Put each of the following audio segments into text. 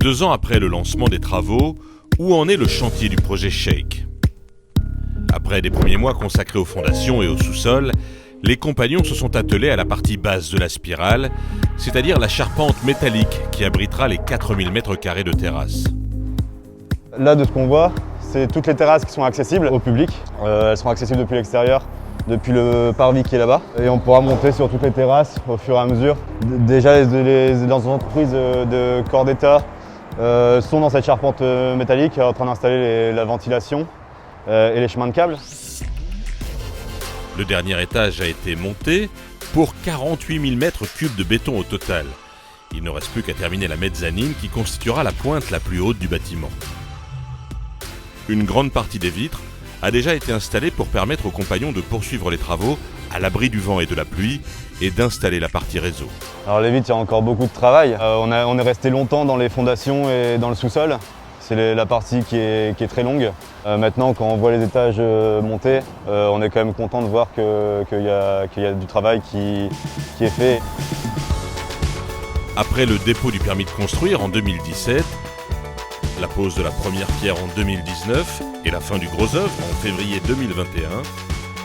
2 ans après le lancement des travaux, où en est le chantier du projet Shake? Après des premiers mois consacrés aux fondations et au sous-sol, les compagnons se sont attelés à la partie basse de la spirale, c'est-à-dire la charpente métallique qui abritera les 4000 m² de terrasse. Là, de ce qu'on voit, c'est toutes les terrasses qui sont accessibles au public. Elles seront accessibles depuis l'extérieur, depuis le parvis qui est là-bas. Et on pourra monter sur toutes les terrasses au fur et à mesure. Déjà, les entreprises de corps d'État sont dans cette charpente métallique en train d'installer la ventilation et les chemins de câbles. Le dernier étage a été monté pour 48 000 m³ de béton au total. Il ne reste plus qu'à terminer la mezzanine qui constituera la pointe la plus haute du bâtiment. Une grande partie des vitres a déjà été installée pour permettre aux compagnons de poursuivre les travaux à l'abri du vent et de la pluie et d'installer la partie réseau. Alors les vitres, il y a encore beaucoup de travail. On est resté longtemps dans les fondations et dans le sous-sol. C'est la partie qui est très longue. Maintenant, quand on voit les étages monter, on est quand même content de voir qu'il y a du travail qui est fait. Après le dépôt du permis de construire en 2017, la pose de la première pierre en 2019 et la fin du gros œuvre en février 2021,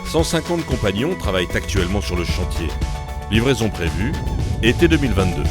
150 compagnons travaillent actuellement sur le chantier. Livraison prévue, été 2022.